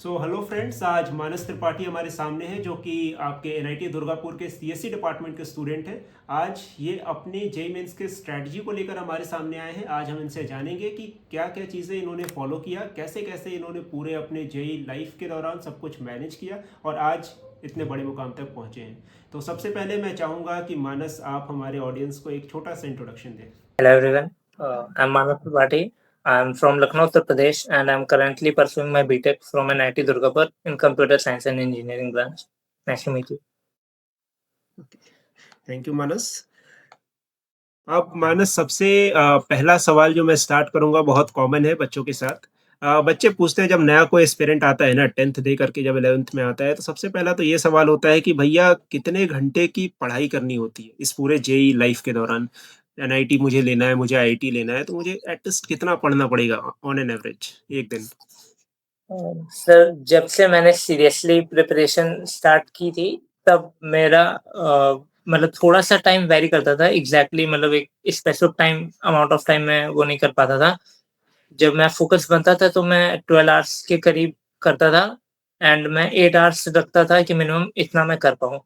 Hello friends, आज मानस त्रिपाठी हमारे सामने हैं जो कि आपके एनआईटी दुर्गापुर के सीएससी डिपार्टमेंट के स्टूडेंट हैं। आज ये अपने जेई मेंस के स्ट्रैटेजी को लेकर हमारे सामने आए हैं। आज हम इनसे जानेंगे कि क्या क्या चीज़ें इन्होंने फॉलो किया, कैसे कैसे इन्होंने पूरे अपने जेई लाइफ के दौरान सब कुछ मैनेज किया और आज इतने बड़े मुकाम तक पहुँचे हैं। तो सबसे पहले मैं चाहूँगा कि मानस, आप हमारे ऑडियंस को एक छोटा सा इंट्रोडक्शन दें। Hello everyone, I'm Manas Tripathi. I'm from Lucknow, Uttar Pradesh, and I'm currently pursuing my BTech from NIT Durgapur in Computer Science and Engineering branch. Nice to meet you. Thank you Manas. अब मानस, सबसे पहला सवाल जो मैं start करूंगा बहुत common है बच्चों के साथ। बच्चे पूछते हैं, जब नया कोई एस्पिरेंट आता है ना, 10th दे करके जब 11th में आता है, तो सबसे पहला तो ये सवाल होता है कि भैया कितने घंटे की पढ़ाई करनी होती है इस पूरे जेई लाइफ के दौरान। एनआईटी मुझे लेना है, मुझे आईआईटी लेना है, तो मुझे एटलीस्ट कितना पढ़ना पड़ेगा ऑन एन एवरेज एक दिन? सर, जब से मैंने सीरियसली प्रिपरेशन स्टार्ट की थी, तब मेरा मतलब थोड़ा सा टाइम वेरी करता था। एग्जैक्टली मतलब एक specific time amount of time मैं वो नहीं कर पाता था। जब मैं फोकस बनता था तो मैं 12 आवर्स के करीब करता था एंड मैं 8 आवर्स रखता था कि मिनिमम इतना मैं कर पाऊँ।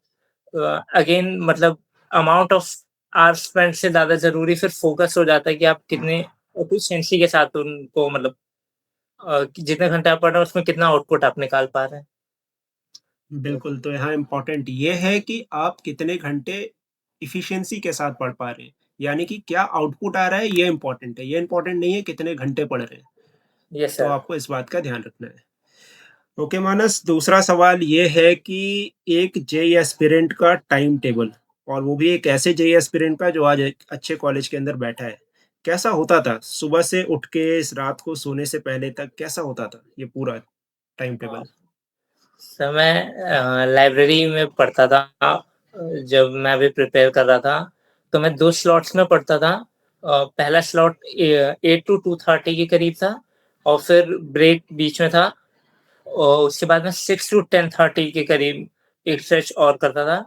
अगेन मतलब अमाउंट ऑफ आवर्स स्पेंड से ज़्यादा ज़रूरी फिर फोकस हो जाता है कि आप कितने एफिशिएंसी के साथ उनको मतलब कि जितने घंटे आप पढ़ रहे हो उसमें कितना आउटपुट आप निकाल पा रहे हैं। बिल्कुल, तो यहाँ इम्पोर्टेंट ये है कि आप कितने घंटे एफिशिएंसी के साथ पढ़ पा रहे हैं, यानी कि क्या आउटपुट आ रहा है, ये इम्पोर्टेंट है। ये इम्पोर्टेंट नहीं है कितने घंटे पढ़ रहे हैं। यस तो सर। आपको इस बात का ध्यान रखना है। ओके मानस, दूसरा सवाल ये है कि एक जेई एस्पिरेंट का टाइम टेबल, और वो भी एक ऐसे जेई एस्पिरेंट का जो आज एक अच्छे कॉलेज के अंदर बैठा है, कैसा होता था? सुबह से उठ के इस रात को सोने से पहले तक कैसा होता था ये पूरा टाइम टेबल? सर मैं लाइब्रेरी में पढ़ता था। जब मैं अभी प्रिपेयर कर रहा था, तो मैं 2 स्लॉट्स में पढ़ता था। पहला स्लॉट 8 टू 2:30 के करीब था और फिर ब्रेक बीच में था और उसके बाद में 6 टू 10:30 के करीब एक स्ट्रेच और करता था।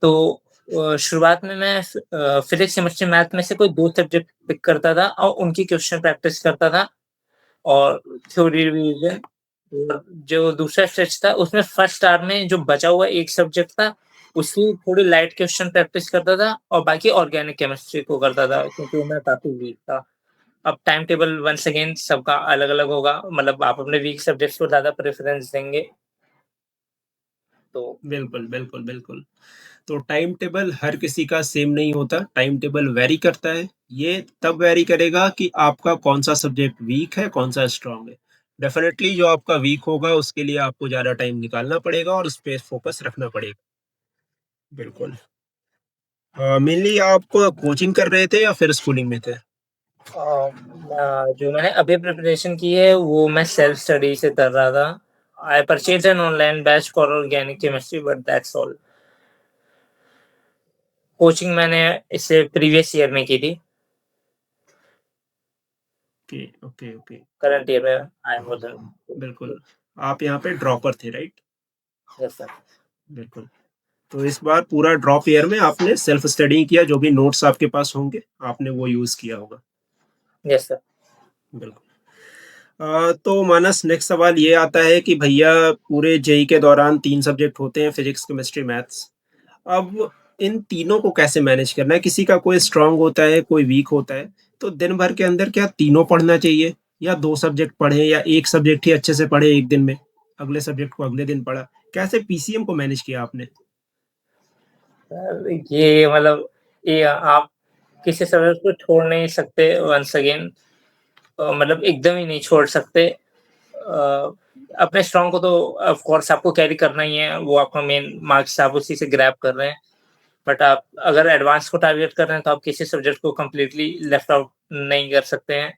तो शुरुआत में मैं फिज़िक्स, केमिस्ट्री, मैथ में से कोई 2 सब्जेक्ट पिक करता था और उनकी क्वेश्चन प्रैक्टिस करता था और थ्योरी रिवीजन। जो दूसरा स्ट्रेच था उसमें फर्स्ट आवर में जो बचा हुआ एक सब्जेक्ट था, उसकी थोड़ी लाइट क्वेश्चन प्रैक्टिस करता था और बाकी ऑर्गेनिक केमिस्ट्री को करता था क्योंकि मैं काफ़ी वीक था। अब टाइम टेबल वन्स अगेन सबका अलग-अलग होगा, मतलब आप अपने वीक सब्जेक्ट्स को ज़्यादा प्रेफ़रेंस देंगे। तो बिल्कुल, बिल्कुल, बिल्कुल। तो टाइम टेबल हर किसी का सेम नहीं होता, टाइम टेबल वैरी करता है। ये तब वैरी करेगा कि आपका कौन-सा सब्जेक्ट वीक है, कौन-सा स्ट्रॉन्ग है। डेफ़िनेटली जो आपका वीक होगा उसके लिए आपको ज़्यादा टाइम निकालना पड़ेगा और उस पे फ़ोकस रखना पड़ेगा। बिल्कुल। मेनली आप कोचिंग कर रहे थे या फिर स्कूलिंग में थे? जो मैंने अभी प्रिपरेशन की है वो मैं सेल्फ स्टडी से कर रहा था। I purchase an online batch for organic chemistry but that's all. Coaching मैंने इससे प्रीवियस ईयर में की थी। Okay, okay, okay. Current year में आई वाज़न्ट। बिल्कुल। आप यहाँ पे ड्रॉपर थे, राइट? Yes sir. बिल्कुल। तो इस बार पूरा ड्रॉप ईयर में आपने सेल्फ स्टडी किया, जो भी नोट्स आपके पास होंगे, आपने वो यूज़ किया होगा। Yes sir. बिल्कुल। तो मानस, नेक्स्ट सवाल ये आता है कि भैया पूरे जेई के दौरान 3 सब्जेक्ट होते हैं, फिजिक्स, केमिस्ट्री, मैथ्स। अब इन तीनों को कैसे मैनेज करना है? किसी का कोई स्ट्रॉन्ग होता है, कोई वीक होता है, तो दिन भर के अंदर क्या तीनों पढ़ना चाहिए या 2 सब्जेक्ट पढ़ें या 1 सब्जेक्ट ही अच्छे से पढ़े एक दिन में, अगले सब्जेक्ट को अगले दिन पढ़ा? कैसे पीसीएम को मैनेज किया आपने? ये मतलब ये आप किसी सब्जेक्ट को छोड़ नहीं सकते वन्स अगेन, मतलब एकदम ही नहीं छोड़ सकते। अपने स्ट्रॉन्ग को तो ऑफ कोर्स आपको कैरी करना ही है, वो आपका मेन मार्क्स आप उसी से ग्रैब कर रहे हैं। बट आप अगर एडवांस को टारगेट कर रहे हैं तो आप किसी सब्जेक्ट को कंप्लीटली लेफ्ट आउट नहीं कर सकते हैं।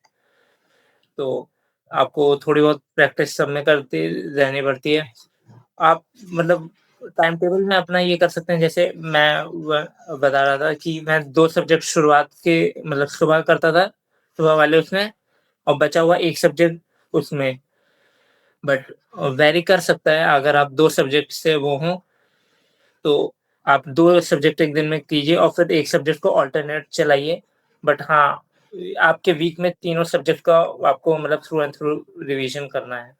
तो आपको थोड़ी बहुत प्रैक्टिस सब में करती रहनी पड़ती है। आप मतलब टाइम टेबल में अपना ये कर सकते हैं, जैसे मैं बता रहा था कि मैं 2 सब्जेक्ट शुरुआत के मतलब सुबह करता था, सुबह वाले उसमें और बचा हुआ 1 सब्जेक्ट उसमें। बट वेरी कर सकता है, अगर आप 2 सब्जेक्ट से वो हों, तो आप 2 सब्जेक्ट एक दिन में कीजिए और फिर 1 सब्जेक्ट को अल्टरनेट चलाइए। बट हाँ, आपके वीक में तीनों सब्जेक्ट का आपको मतलब थ्रू एंड थ्रू रिवीजन करना है।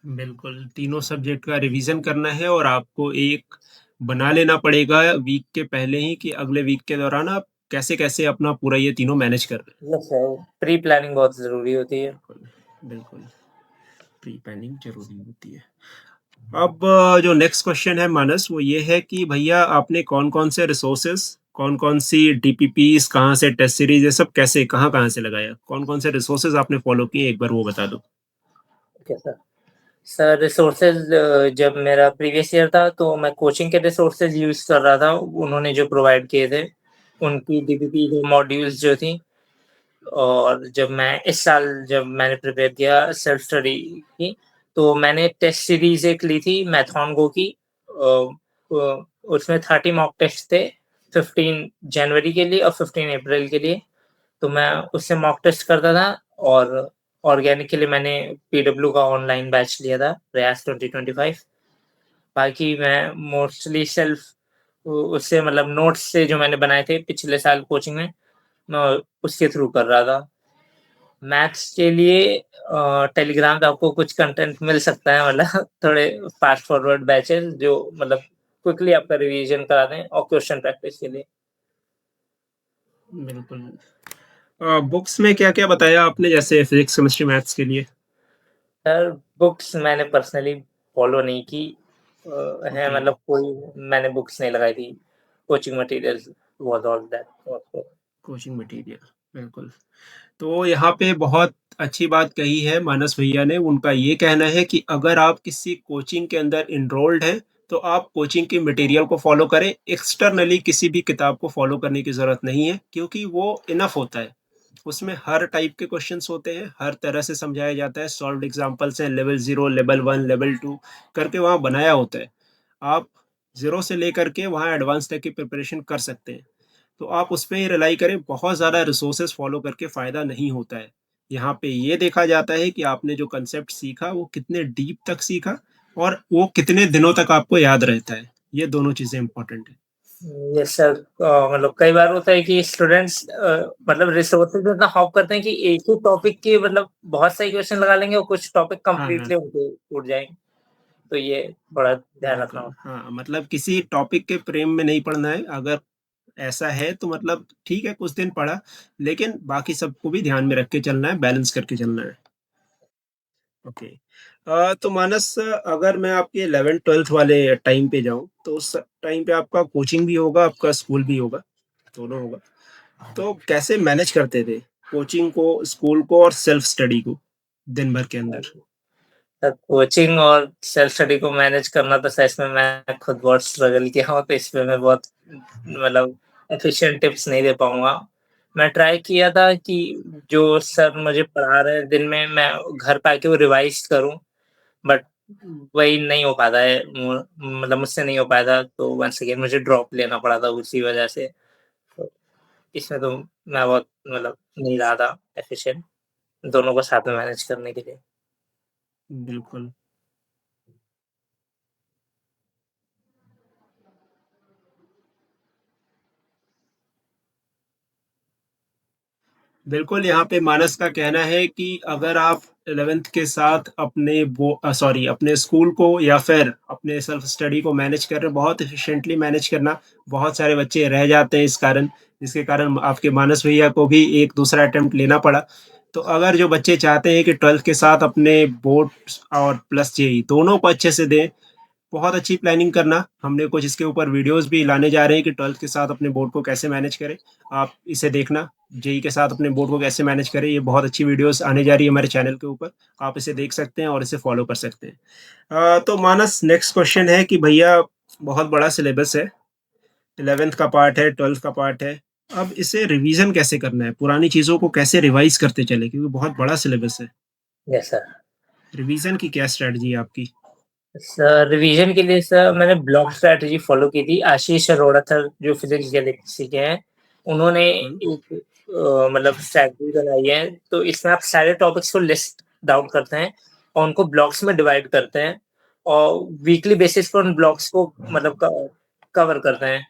बिल्कुल, तीनों सब्जेक्ट का रिवीजन करना है और आपको एक बना लेना पड़ेगा वीक के पहले ही कि अगले वीक के दौरान आप कैसे-कैसे अपना पूरा ये तीनों मैनेज कर रहे हैं। यस सर, प्री प्लानिंग बहुत ज़रूरी होती है। बिल्कुल, बिल्कुल, प्री प्लानिंग ज़रूरी होती है। अब जो नेक्स्ट क्वेश्चन है मानस वो ये है कि भैया आपने कौन-कौन से रिसोर्सेज़, कौन-कौन सी डीपीपीज़, कहाँ से टेस्ट सीरीज़ ये सब कैसे कहाँ-कहाँ से लगाया? कौन-कौन से रिसोर्सेज़ आपने फॉलो किए एक बार वो बता दो? Okay sir. सर रिसोर्सेज़ जब मेरा प्रीवियस ईयर था तो मैं कोचिंग के रिसोर्सेज़ यूज़ कर रहा था, उन्होंने जो प्रोवाइड किए थे, उनकी डीपीपी जो मॉड्यूल्स जो थी। और जब मैं इस साल जब मैंने प्रिपेयर किया सेल्फ स्टडी की, तो मैंने टेस्ट सीरीज़ एक ली थी मैथॉनगो की। उसमें 30 मॉक टेस्ट थे, 15 जनवरी के लिए और 15 अप्रैल के लिए। तो मैं उससे मॉक टेस्ट करता था और ऑर्गेनिक के लिए मैंने पीडब्ल्यू का ऑनलाइन बैच लिया था, प्रयास 2025। बाकी मैं मोस्टली सेल्फ उससे मतलब नोट्स से जो मैंने बनाए थे पिछले साल कोचिंग में, मैं उसके थ्रू कर रहा था। मैथ्स के लिए टेलीग्राम पे आपको कुछ कंटेंट मिल सकता है मतलब थोड़े फास्ट फॉरवर्ड बैचेज़ जो मतलब क्विकली आपका रिवीजन करा दें और क्वेश्चन प्रैक्टिस के लिए। बिल्कुल। बुक्स में क्या-क्या बताया आपने जैसे फिज़िक्स, केमिस्ट्री, मैथ्स के लिए? सर बुक्स मैंने पर्सनली फॉलो नहीं की है ओके, मतलब कोई मैंने बुक्स नहीं लगाई थी। Coaching materials was all that. Coaching material, बिल्कुल। तो यहाँ पे बहुत अच्छी बात कही है मानस भैया ने, उनका ये कहना है कि अगर आप किसी कोचिंग के अंदर एनरोल्ड हैं, तो आप कोचिंग की मटेरियल को फ़ॉलो करें, एक्सटर्नली किसी भी किताब को फ़ॉलो करने की ज़रूरत नहीं है, क्योंकि वो इनफ होता है। उसमें हर टाइप के क्वेश्चन्स होते हैं, हर तरह से समझाया जाता है, सॉल्व्ड एग्ज़ाम्पल्स हैं, लेवल 0, लेवल 1, लेवल 2 करके वहाँ बनाया होता है। आप 0 से लेकर के वहाँ एडवांस तक की प्रिपरेशन कर सकते हैं। तो आप उस पे ही रिलाई करें, बहुत ज़्यादा रिसोर्सेज़ फ़ॉलो करके फ़ायदा नहीं होता है। यहाँ पे ये देखा जाता है कि आपने जो कांसेप्ट सीखा, वो कितने डीप तक सीखा और वो कितने दिनों तक आपको याद रहता है। ये दोनों चीज़ें इम्पोर्टेंट हैं। Yes sir. मतलब कई बार होता है कि स्टूडेंट्स मतलब रिसोर्सेज में इतना हॉप करते हैं कि एक ही टॉपिक के मतलब बहुत सारे क्वेश्चन लगा लेंगे और कुछ टॉपिक हाँ, हाँ, कंप्लीटली उनके उड़ जाएँगे। तो ये थोड़ा ध्यान रखना बिल्कुल। होता हाँ, मतलब किसी टॉपिक के प्रेम में नहीं पड़ना है। अगर ऐसा है तो मतलब ठीक है, कुछ दिन पढ़ा, लेकिन बाकी सबको भी ध्यान में रख के चलना है, बैलेंस करके चलना है। ओके। तो मानस अगर मैं आपके 11th-12th वाले टाइम पे जाऊँ, तो उस टाइम पे आपका कोचिंग भी होगा, आपका स्कूल भी होगा, दोनों होगा। तो कैसे मैनेज करते थे कोचिंग को, स्कूल को और सेल्फ स्टडी को दिन भर के है। अंदर? सर कोचिंग और सेल्फ स्टडी को मैनेज करना तो सच में मैं खुद बहुत स्ट्रगल किया हूँ, तो इसमें मैं बहुत मतलब एफिशिएंट टिप्स नहीं दे पाऊँगा। मैं ट्राई किया था कि जो सर मुझे पढ़ा रहे हैं दिन में मैं घर पे आके वो रिवाइज़ करूँ, बट वही नहीं हो पाता है मतलब मुझसे नहीं हो पाया था, तो वन्स अगेन मुझे ड्रॉप लेना पड़ा था उसी वजह से। तो इसमें तो मैं बहुत मतलब नहीं रहा था एफिशिएंट दोनों को साथ में मैनेज करने के लिए। बिल्कुल। बिल्कुल, यहाँ पे मानस का कहना है कि अगर आप 11th के साथ अपने स्कूल को या फिर अपने सेल्फ स्टडी को मैनेज कर रहे हो, बहुत एफिशिएंटली मैनेज करना, बहुत सारे बच्चे रह जाते हैं इस कारण, जिसके कारण आपके मानस भैया को भी एक दूसरा अटेम्प्ट लेना पड़ा। तो अगर जो बच्चे चाहते हैं कि 12th के साथ अपने बोर्ड्स और प्लस जेईई दोनों को अच्छे से दें, बहुत अच्छी प्लानिंग करना। हमने कुछ इसके ऊपर वीडियोज़ भी लाने जा रहे हैं कि 12th के साथ अपने बोर्ड को कैसे मैनेज करें। आप इसे देखना, जेईई के साथ अपने बोर्ड को कैसे मैनेज करें, ये बहुत अच्छी वीडियोज़ आने जा रही है हमारे चैनल के ऊपर। आप इसे देख सकते हैं और इसे फ़ॉलो कर सकते हैं। तो मानस नेक्स्ट क्वेश्चन है कि भैया बहुत बड़ा सिलेबस है, 11th का पार्ट है, 12th का पार्ट है। अब इसे रिवीज़न कैसे करना है? पुरानी चीज़ों को कैसे रिवाइज़ करते चलें? क्योंकि बहुत बड़ा सिलेबस है। Yes sir. रिवीज़न की क्या स्ट्रैटेजी है आपकी? सर रिवीजन के लिए सर मैंने ब्लॉक स्ट्रैटेजी फॉलो की थी। आशीष अरोड़ा सर जो फिजिक्स गैलेक्सी के हैं, उन्होंने बिल्कुल। एक मतलब स्ट्रैटेजी बनाई है। तो इसमें आप सारे टॉपिक्स को लिस्ट डाउन करते हैं और उनको ब्लॉक्स में डिवाइड करते हैं और वीकली बेसिस पर उन ब्लॉक्स को मतलब कवर करते हैं।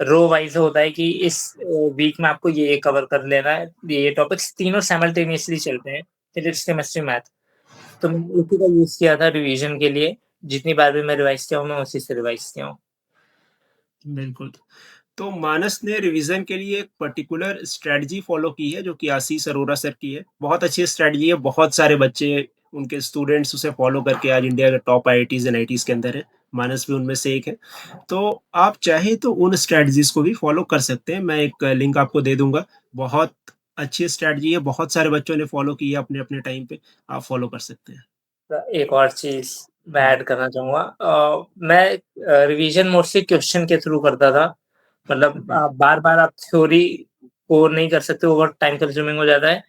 रो वाइज़ होता है कि इस वीक में आपको ये कवर कर लेना है। ये टॉपिक्स तीनों साइमल्टेनियसली चलते हैं, फिजिक्स, केमिस्ट्री, मैथ। तो मैंने उसी का यूज़ किया था रिवीजन के लिए, जितनी बार भी मैं रिवाइज़ किया हूँ, मैं उसी से रिवाइज़ किया हूँ। बिल्कुल। तो मानस ने रिवीजन के लिए एक पर्टिकुलर स्ट्रेटजी फॉलो की है जो कि आशीष अरोरा सर की है। बहुत अच्छी स्ट्रेटजी है, बहुत सारे बच्चे, उनके स्टूडेंट्स उसे फॉलो करके आज इंडिया के टॉप आईआईटीज़ एनआईटीज़ के अंदर है। मानस भी उनमें से एक है। तो आप चाहें तो उन स्ट्रेटजीज़ को भी फॉलो कर सकते हैं। मैं एक लिंक आपको दे दूँगा। बहुत अच्छी स्ट्रेटजी है, बहुत सारे बच्चों ने फॉलो की है अपने-अपने टाइम पे। आप फॉलो कर सकते हैं। एक और चीज़ मैं हुँ, ऐड करना चाहूँगा मैं रिवीजन मोस्टली क्वेश्चन के थ्रू करता था। मतलब हुँ, बार-बार आप थ्योरी को नहीं कर सकते, ओवर टाइम कंज्यूमिंग हो जाता है।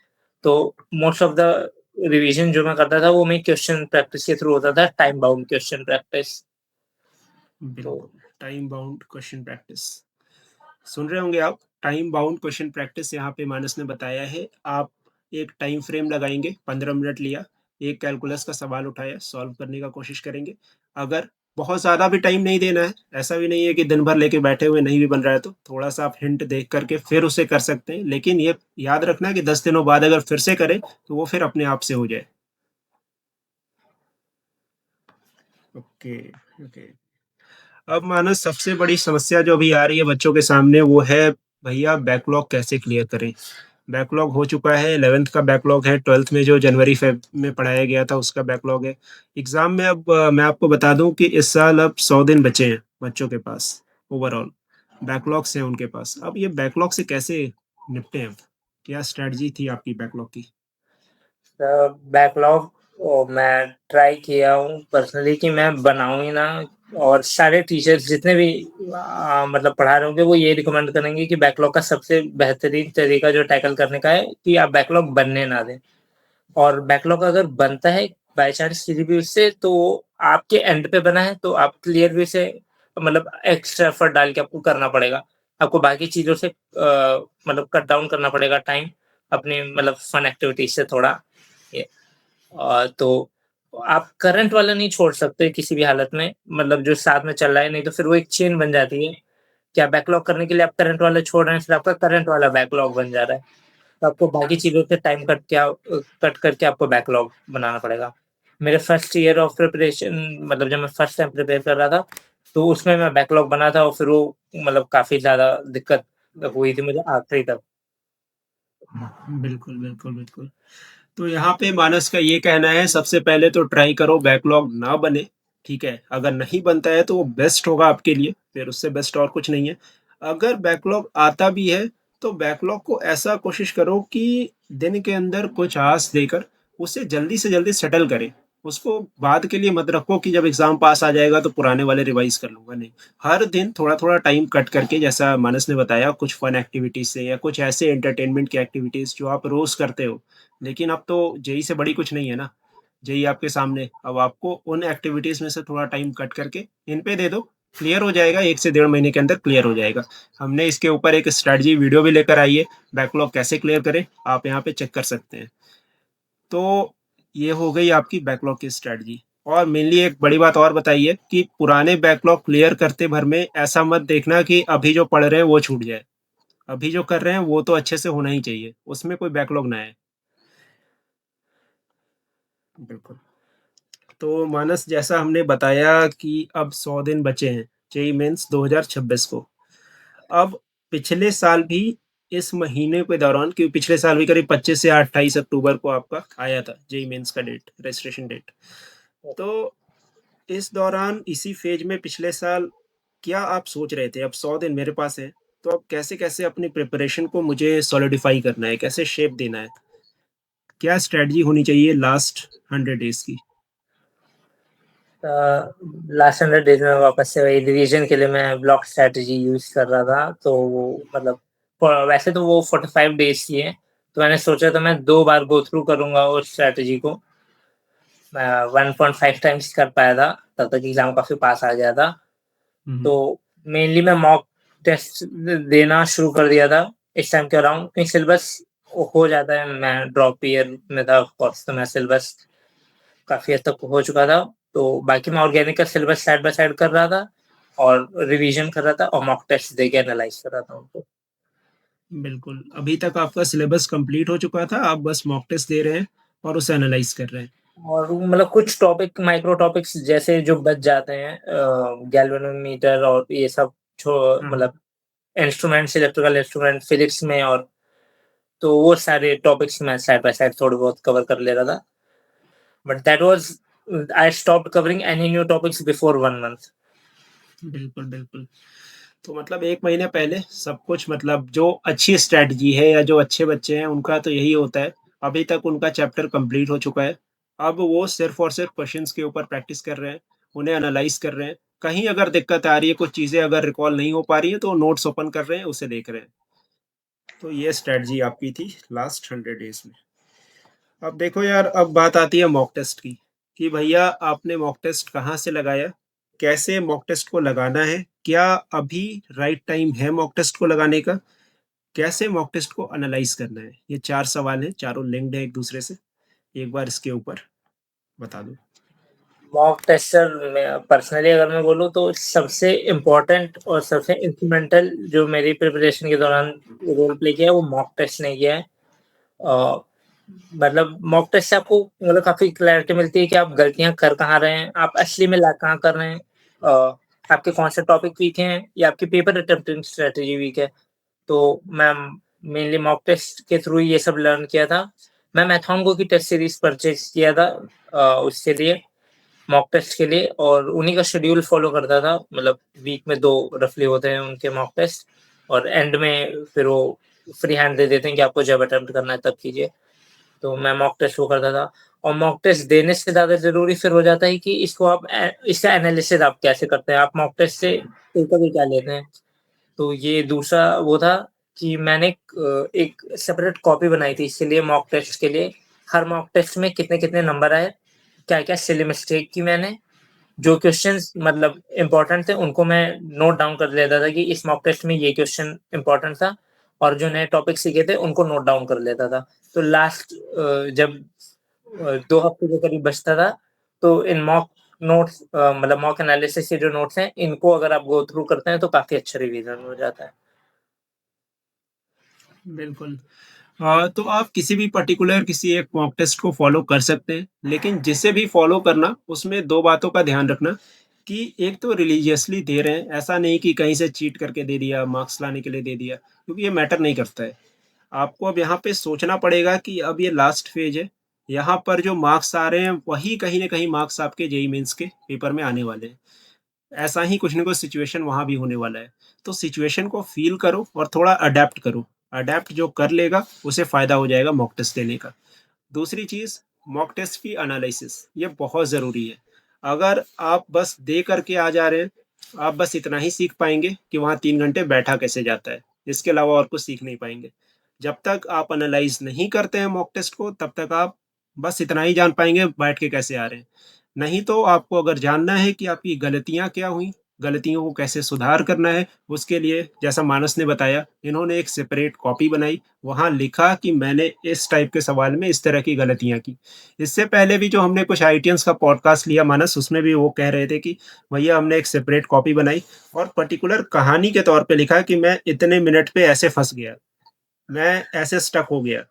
तो मोस्ट ऑफ द रिवीजन जो मैं करता था, वो मैं क्वेश्चन प्रैक्टिस के थ्रू होता था, टाइम बाउंड क्वेश्चन प्रैक्टिस। तो बिल्कुल। Time bound question practice. सुन रहे होंगे आप, टाइम बाउंड क्वेश्चन प्रैक्टिस यहाँ पे मानस ने बताया है। आप एक टाइम फ्रेम लगाएँगे, 15 मिनट लिया, एक कैलकुलस का सवाल उठाया, सॉल्व करने का कोशिश करेंगे। अगर बहुत ज़्यादा भी टाइम नहीं देना है, ऐसा भी नहीं है कि दिन भर लेके बैठे हुए नहीं भी बन रहा है तो, थोड़ा-सा आप हिंट देख कर के फिर उसे कर सकते हैं। लेकिन ये याद रखना कि 10 दिनों बाद अगर फिर से करें, तो वो फिर अपने आप से हो जाए। Okay, okay. अब मानो सबसे बड़ी समस्या जो अभी आ रही है बच्चों के सामने वो है भैया बैकलॉग कैसे क्लियर करें? बैकलॉग हो चुका है, 11th का बैकलॉग है, 12th में जो जनवरी फ़ेब में पढ़ाया गया था उसका बैकलॉग है। एग्ज़ाम में अब मैं आपको बता दूँ कि इस साल अब 100 दिन बचे हैं बच्चों के पास ओवरऑल, बैकलॉग्स हैं उनके पास। अब ये बैकलॉग से कैसे निपटें अब? क्या स्ट्रैटेजी थी आपकी बैकलॉग की? बैकलॉग मैं ट्राई किया हूँ पर्सनली कि मैं बनाऊँ ही ना और सारे टीचर्स जितने भी मतलब पढ़ा रहे होंगे वो ये रिकमेंड करेंगे कि बैकलॉग का सबसे बेहतरीन तरीका जो टैकल करने का है कि आप बैकलॉग बनने ना दें। और बैकलॉग अगर बनता है बाय चांस किसी भी उससे तो आपके एंड पे बना है तो आप क्लियर वे से मतलब एक्स्ट्रा एफर्ट डाल के आपको करना पड़ेगा। आपको बाकी चीज़ों से मतलब कट डाउन करना पड़ेगा टाइम अपनी मतलब फन एक्टिविटीज़ से थोड़ा ये तो आप करंट वाला नहीं छोड़ सकते किसी भी हालत में मतलब जो साथ में चल रहा है नहीं तो फिर वो एक चेन बन जाती है। कि आप बैकलॉग करने के लिए आप करंट वाला छोड़ रहे हैं फिर आपका करंट वाला बैकलॉग बन जा रहा है। तो आपको बाकी चीज़ों से टाइम कट करके आपको बैकलॉग बनाना पड़ेगा। मेरे फर्स्ट ईयर ऑफ प्रिपरेशन मतलब जब मैं फर्स्ट टाइम प्रिपेयर कर रहा था, तो उसमें मैं बैकलॉग बना था और फिर वो मतलब काफ़ी ज़्यादा दिक्कत हुई थी मुझे आखिरी तक। बिल्कुल, बिल्कुल, बिल्कुल। तो यहाँ पे मानस का ये कहना है सबसे पहले तो ट्राई करो बैकलॉग ना बने, ठीक है? अगर नहीं बनता है तो वो बेस्ट होगा आपके लिए, फिर उससे बेस्ट और कुछ नहीं है। अगर बैकलॉग आता भी है, तो बैकलॉग को ऐसा कोशिश करो कि दिन के अंदर कुछ आवर्स देकर उसे जल्दी से जल्दी सेटल करें। उसको बाद के लिए मत रखो कि जब एग्ज़ाम पास आ जाएगा तो पुराने वाले रिवाइज़ कर लूँगा, नहीं। हर दिन थोड़ा-थोड़ा टाइम कट करके जैसा मानस ने बताया कुछ फन एक्टिविटीज़ से या कुछ ऐसे एंटरटेनमेंट की एक्टिविटीज़ जो आप रोज़ करते हो, लेकिन अब तो जेईई से बड़ी कुछ नहीं है ना, जेईई आपके सामने, अब आपको उन एक्टिविटीज़ में से थोड़ा टाइम कट करके इन पे दे दो, क्लियर हो जाएगा, 1 से डेढ़ महीने के अंदर क्लियर हो जाएगा। हमने इसके ऊपर एक स्ट्रैटेजी वीडियो भी लेकर आई है, बैकलॉग कैसे क्लियर करें, आप यहाँ पे चेक कर सकते हैं। तो ये हो गई आपकी बैकलॉग की स्ट्रैटेजी और मेनली एक बड़ी बात और बताइए कि पुराने बैकलॉग क्लियर करते भर में ऐसा मत देखना कि अभी जो पढ़ रहे हैं वो छूट जाए। अभी जो कर रहे हैं वो तो अच्छे से होना ही चाहिए, उसमें कोई बैकलॉग ना आए। बिल्कुल। तो मानस जैसा हमने बताया कि अब 100 दिन बचे हैं जेईई मेंस 2026 को। अब पिछले साल भी इस महीने के दौरान क्योंकि पिछले साल भी करीब 25 से 28 अक्टूबर को आपका आया था जेईई मेंस का डेट, रजिस्ट्रेशन डेट। तो इस दौरान इसी फ़ेज़ में पिछले साल क्या आप सोच रहे थे? अब 100 दिन मेरे पास है, तो अब कैसे-कैसे अपनी प्रिपरेशन को मुझे सॉलिडिफ़ाई करना है, कैसे शेप देना है? क्या स्ट्रैटेजी होनी चाहिए लास्ट 100 डेज़ की? अ, लास्ट 100 डेज़ में वापस से वही रिवीजन के लिए मैं ब्लॉक स्ट्रैटेजी यूज़ कर रहा था, तो वो मतलब वैसे तो वो 45 डेज़ की है, तो मैंने सोचा था मैं 2 बार गो थ्रू करूँगा उस स्ट्रैटेजी को। मैं 1.5 टाइम्स कर पाया था, तब तक एग्ज़ाम काफ़ी पास आ गया था। हुँ, तो हुँ। मेनली मैं मॉक टेस्ट देना शुरू कर दिया था इस टाइम के अराउंड क्योंकि सिलेबस हो जाता है, मैं ड्रॉप ईयर में था ऑफ कोर्स तो मैं सिलेबस काफ़ी हद तक हो चुका था, तो बाकी मैं ऑर्गेनिक का सिलेबस साइड बाय साइड कर रहा था और रिवीजन कर रहा था और मॉक टेस्ट देके एनालाइज़ कर रहा था उनको। बिल्कुल, अभी तक आपका सिलेबस कंप्लीट हो चुका था, आप बस मॉक टेस्ट दे रहे हैं और उसे एनालाइज़ कर रहे हैं। और मतलब कुछ टॉपिक माइक्रो टॉपिक्स जैसे जो बच जाते हैं गैल्वेनोमीटर और ये सब जो हम्म। मतलब इंस्ट्रूमेंट्स, इलेक्ट्रिकल इंस्ट्रूमेंट फिजिक्स में, और तो वो सारे टॉपिक्स मैं साइड बाय साइड थोड़े बहुत कवर कर ले रहा था। But that was I stopped covering any new topics before 1 month. बिल्कुल बिल्कुल। तो मतलब 1 महीने पहले सब कुछ, मतलब जो अच्छी स्ट्रैटेजी है या जो अच्छे बच्चे हैं उनका तो यही होता है। अभी तक उनका चैप्टर कंप्लीट हो चुका है। अब वो सिर्फ और सिर्फ क्वेश्चंस के ऊपर प्रैक्टिस कर रहे हैं, उन्हें एनालाइज कर रहे हैं। कहीं अगर दिक्कत आ रही है, कुछ चीज़ें अगर रिकॉल नहीं हो पा रही हैं, तो नोट्स ओपन कर रहे हैं, उसे देख रहे हैं। तो ये स्ट्रैटेजी आपकी थी लास्ट 100 डेज में। अब देखो यार, अब बात आती है मॉक टेस्ट की, कि भैया आपने मॉक टेस्ट कहाँ से लगाया, कैसे मॉक टेस्ट को लगाना है, क्या अभी राइट टाइम है मॉक टेस्ट को लगाने का, कैसे मॉक टेस्ट को एनालाइज करना है। ये 4 सवाल हैं, चारों लिंक्ड है एक दूसरे से। एक बार इसके ऊपर बता दो। मॉक टेस्ट सर, मैं पर्सनली अगर मैं बोलूँ तो सबसे इम्पोर्टेंट और सबसे इंस्ट्रूमेंटल जो मेरी प्रिपरेशन के दौरान रोल प्ले किया है, वो मॉक टेस्ट ने किया है। अ, मतलब मॉक टेस्ट से आपको मतलब काफ़ी क्लैरिटी मिलती है कि आप गलतियाँ कर कहाँ रहे हैं, आप असली में लैग कहाँ कर रहे हैं, आपके कौन से टॉपिक वीक हैं या आपकी पेपर अटेम्प्टिंग स्ट्रैटेजी वीक है। तो मैं मेनली मॉक टेस्ट के थ्रू ये सब लर्न किया था। मैं मैथोंगो की टेस्ट सीरीज़ परचेज़ किया था उसके लिए, मॉक टेस्ट के लिए, और उन्हीं का शेड्यूल फ़ॉलो करता था। मतलब वीक में 2 रफ़ली होते हैं उनके मॉक टेस्ट, और एंड में फिर वो फ्री हैंड दे देते हैं कि आपको जब अटेम्प्ट करना है तब कीजिए। तो मैं मॉक टेस्ट वो करता था, और मॉक टेस्ट देने से ज़्यादा ज़रूरी फिर हो जाता है कि इसको आप इसका एनालिसिस आप कैसे करते हैं? आप मॉक टेस्ट से टेकअवे क्या लेते हैं? तो ये दूसरा वो था कि मैंने एक सेपरेट कॉपी बनाई थी इसके लिए, मॉक टेस्ट के लिए। हर मॉक टेस्ट में कितने-कितने नंबर आए, क्या-क्या सिली मिस्टेक की मैंने, जो क्वेश्चंस मतलब इम्पोर्टेंट थे उनको मैं नोट डाउन कर लेता था कि इस मॉक टेस्ट में ये क्वेश्चन इम्पोर्टेंट था, और जो नए टॉपिक सीखे थे उनको नोट डाउन कर लेता था। तो लास्ट जब 2 हफ्ते के करीब बचता था, तो इन मॉक नोट्स मतलब मॉक एनालिसिस के जो नोट्स हैं, इनको अगर आप गो थ्रू करते हैं तो काफ़ी अच्छा रिवीजन हो जाता है। बिल्कुल। तो आप किसी भी पर्टिकुलर किसी एक मॉक टेस्ट को फॉलो कर सकते हैं, लेकिन जिसे भी फॉलो करना उसमें 2 बातों का ध्यान रखना, कि एक तो रिलीजियसली दे रहे हैं, ऐसा नहीं कि कहीं से चीट करके दे दिया, मार्क्स लाने के लिए दे दिया, क्योंकि ये मैटर नहीं करता है। आपको अब यहाँ पे सोचना पड़ेगा कि अब ये लास्ट फेज है, यहाँ पर जो मार्क्स आ रहे हैं वही कहीं न कहीं मार्क्स आपके जेईई मेंस के पेपर में आने वाले हैं। ऐसा ही कुछ न कुछ सिचुएशन वहाँ भी होने वाला है। तो सिचुएशन को फ़ील करो और थोड़ा अडैप्ट करो। अडैप्ट जो कर लेगा, उसे फ़ायदा हो जाएगा मॉक टेस्ट देने का। दूसरी चीज़, मॉक टेस्ट की एनालिसिस, ये बहुत ज़रूरी है। अगर आप बस दे करके आ जा रहे हैं, आप बस इतना ही सीख पाएँगे कि वहाँ 3 घंटे बैठा कैसे जाता है। इसके अलावा और कुछ सीख नहीं पाएँगे। जब तक आप एनालाइज़ नहीं करते हैं मॉक टेस्ट को, तब तक आप बस इतना ही जान पाएँगे बैठ के कैसे आ रहे हैं। नहीं तो आपको अगर जानना है कि आपकी गलतियाँ क्या हुईं, गलतियों को कैसे सुधार करना है, उसके लिए जैसा मानस ने बताया, इन्होंने एक सेपरेट कॉपी बनाई, वहाँ लिखा कि मैंने इस टाइप के सवाल में इस तरह की गलतियाँ की। इससे पहले भी जो हमने कुछ आईटीएन्स का पॉडकास्ट लिया मानस, उसमें भी वो कह रहे थे कि भैया हमने एक सेपरेट कॉपी बनाई और पर्टिकुलर कहानी के तौर पे लिखा कि मैं इतने मिनट पे ऐसे फँस गया, मैं ऐसे स्टक हो गया।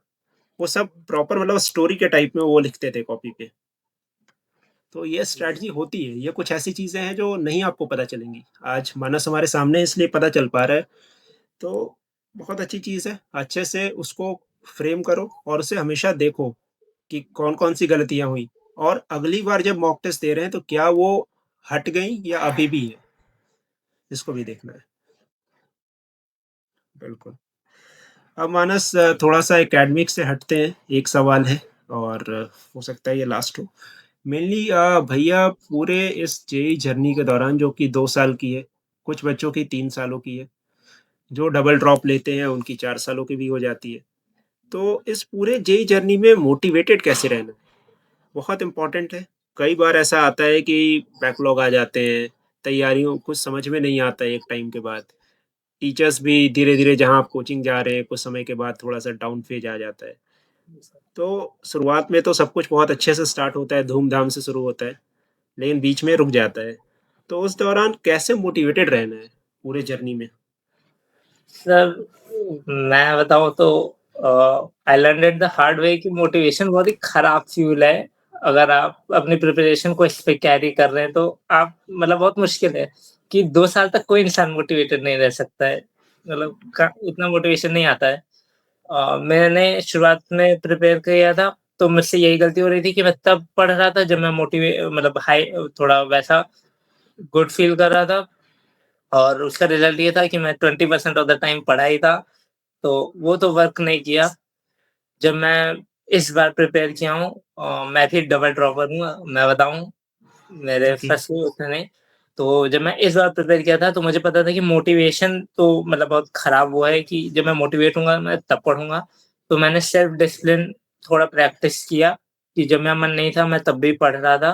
वो सब प्रॉपर मतलब स्टोरी के टाइप में वो लिखते थे कॉपी पे। तो ये स्ट्रैटेजी होती है, ये कुछ ऐसी चीज़ें हैं जो नहीं आपको पता चलेंगी। आज मानस हमारे सामने है इसलिए पता चल पा रहा है, तो बहुत अच्छी चीज़ है। अच्छे से उसको फ्रेम करो और उसे हमेशा देखो कि कौन-कौन सी गलतियाँ हुई, और अगली बार जब मॉक टेस्ट दे रहे हैं तो क्या वो हट गई या अभी भी है, इसको भी देखना है। बिल्कुल। अब मानस थोड़ा-सा एकेडमिक से हटते हैं, एक सवाल है और हो सकता है ये लास्ट हो। मेनली भैया पूरे इस जेईई जर्नी के दौरान जो कि 2 साल की है, कुछ बच्चों की 3 सालों की है, जो डबल ड्रॉप लेते हैं उनकी 4 सालों की भी हो जाती है। तो इस पूरे जेईई जर्नी में मोटिवेटेड कैसे रहना, बहुत इम्पोर्टेंट है। कई बार ऐसा आता है कि बैकलॉग आ जाते हैं, तैयारियों कुछ समझ में नहीं आता है एक टाइम के बाद। टीचर्स भी धीरे-धीरे जहाँ आप कोचिंग जा रहे हैं, कुछ समय के बाद थोड़ा-सा डाउन फेज आ जाता है। तो शुरुआत में तो सब कुछ बहुत अच्छे से स्टार्ट होता है, धूम-धाम से शुरू होता है, लेकिन बीच में रुक जाता है। तो उस दौरान कैसे मोटिवेटेड रहना है पूरे जर्नी में? सर, मैं बताऊँ तो I learned it the hard way कि मोटिवेशन बहुत ही खराब फ्यूल है। अगर आप अपनी प्रिपरेशन को इस पे कैरी कर रहे हैं, तो आप मतलब बहुत मुश्किल है कि 2 साल तक कोई इंसान मोटिवेटेड नहीं रह सकता है। मतलब का इतना मोटिवेशन नहीं आता है। मैंने शुरुआत में प्रिपेयर किया था, तो मुझसे यही गलती हो रही थी कि मैं तब पढ़ रहा था जब मैं मतलब हाई थोड़ा वैसा गुड फ़ील कर रहा था और उसका रिज़ल्ट ये था कि मैं 20% ऑफ द टाइम पढ़ा ही था, तो वो तो वर्क नहीं किया। जब मैं इस बार प्रिपेयर किया हूँ मैं भी डबल ड्रॉपर हूँ, मैं बताऊँ मेरे ओके। फँसे उतने नहीं। तो जब मैं इस बार प्रिपेयर किया था, तो मुझे पता था कि मोटिवेशन तो मतलब बहुत खराब हुआ है कि जब मैं मोटिवेट होऊँगा, मैं तब पढ़ूँगा। तो मैंने सेल्फ डिसिप्लिन थोड़ा प्रैक्टिस किया कि जब मेरा मन नहीं था, मैं तब भी पढ़ रहा था।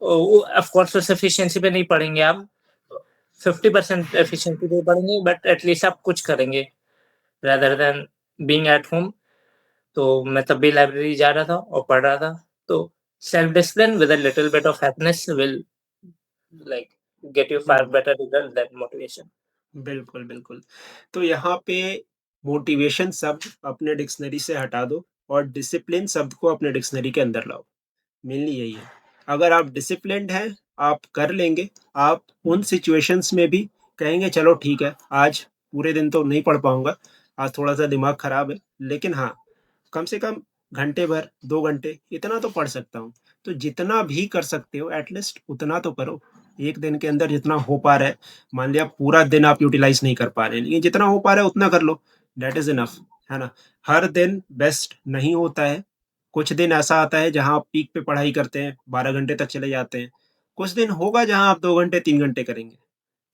वो ऑफ़ कोर्स उस एफिशिएंसी पे नहीं पढ़ेंगे आप, 50% एफिशिएंसी पे पढ़ेंगे बट एट लीस्ट आप कुछ करेंगे, rather than being at home. तो मैं तब भी लाइब्रेरी जा रहा था और पढ़ रहा था। तो self discipline with a little bit of happiness will like get you far hmm, better result than motivation. बिल्कुल, बिल्कुल। तो यहाँ पे मोटिवेशन शब्द अपने डिक्शनरी से हटा दो और डिसिप्लिन शब्द को अपने डिक्शनरी के अंदर लाओ। मेनली यही है। अगर आप डिसिप्लिन्ड हैं, आप कर लेंगे। आप उन सिचुएशंस में भी कहेंगे चलो ठीक है, आज पूरे दिन तो नहीं पढ़ पाऊँगा, आज थोड़ा-सा दिमाग खराब है, लेकिन हाँ, कम से कम घंटे भर, 2 घंटे इतना तो पढ़ सकता हूँ। तो जितना भी कर सकते हो एट लीस्ट उतना तो करो। 1 दिन के अंदर जितना हो पा रहा है, मान लिया पूरा दिन आप यूटिलाइज़ नहीं कर पा रहे हैं, लेकिन जितना हो पा रहा है उतना कर लो, दैट इज़ इनफ, है ना? हर दिन बेस्ट नहीं होता है। कुछ दिन ऐसा आता है जहाँ आप पीक पे पढ़ाई करते हैं, 12 घंटे तक चले जाते हैं। कुछ दिन होगा जहाँ आप 2 घंटे, 3 घंटे करेंगे।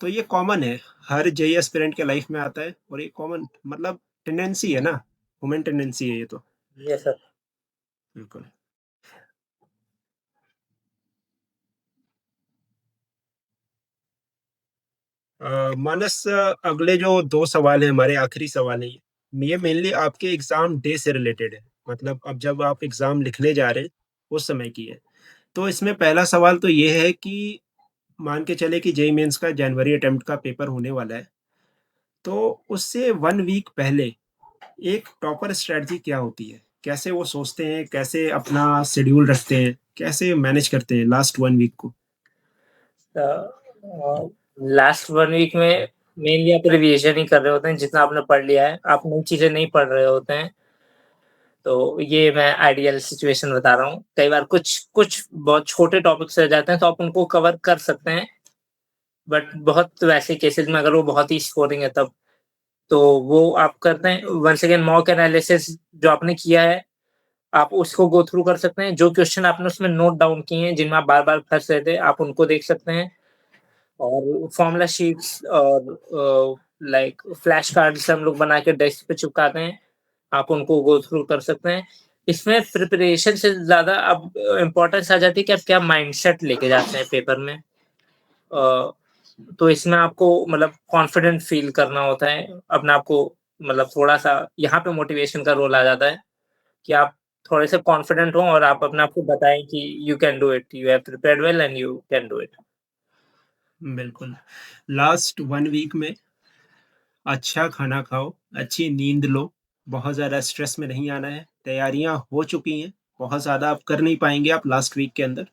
तो ये कॉमन है, हर जेईई एस्पिरेंट के लाइफ में आता है और ये कॉमन मतलब टेंडेंसी है ना, ह्यूमन टेंडेंसी है ये तो। Yes sir. बिल्कुल। मानस, अगले जो 2 सवाल हैं हमारे आखिरी सवाल हैं ये मेनली आपके एग्ज़ाम डे से रिलेटेड है। मतलब अब जब आप एग्ज़ाम लिखने जा रहे हैं, उस समय की है। तो इसमें पहला सवाल तो ये है कि मान के चलें कि जेईई मेन्स का जनवरी अटेम्प्ट का पेपर होने वाला है, तो उससे 1 वीक पहले एक टॉपर स्ट्रैटेजी क्या होती है? कैसे वो सोचते हैं, कैसे अपना शेड्यूल रखते हैं, कैसे मैनेज करते हैं लास्ट 1 वीक को? लास्ट 1 वीक में मेनली आप रिविज़न ही कर रहे होते हैं जितना आपने पढ़ लिया है, आप नई चीज़ें नहीं पढ़ रहे होते हैं। तो ये मैं आइडियल सिचुएशन बता रहा हूँ। कई बार कुछ कुछ बहुत छोटे टॉपिक्स रह जाते हैं तो आप उनको कवर कर सकते हैं, बट बहुत वैसे केसेज़ में अगर वो बहुत ही स्कोरिंग है तब, तो वो आप करते हैं वन्स अगेन मॉक एनालिसिस जो आपने किया है, आप उसको गो थ्रू कर सकते हैं। जो क्वेश्चन आपने उसमें नोट डाउन किए हैं, जिनमें आप बार-बार फँस रहे थे, आप उनको देख सकते हैं और फ़ॉर्मूला शीट्स और लाइक फ्लैश कार्ड्स हम लोग बना के डेस्क पे चिपकाते हैं, आप उनको गो थ्रू कर सकते हैं। इसमें प्रिपरेशन से ज़्यादा अब इम्पोर्टेंस आ जाती है कि आप क्या माइंडसेट लेके जाते हैं पेपर में। तो इसमें आपको मतलब कॉन्फिडेंट फ़ील करना होता है, अपने आप को मतलब थोड़ा-सा यहाँ पे मोटिवेशन का रोल आ जाता है कि आप थोड़े से कॉन्फिडेंट हों और आप अपने आप को बताएँ कि you can do it, you have prepared well and you can do it. बिल्कुल। लास्ट 1 वीक में अच्छा खाना खाओ, अच्छी नींद लो, बहुत ज़्यादा स्ट्रेस में नहीं आना है, तैयारियाँ हो चुकी हैं, बहुत ज़्यादा आप कर नहीं पाएँगे आप लास्ट वीक के अंदर।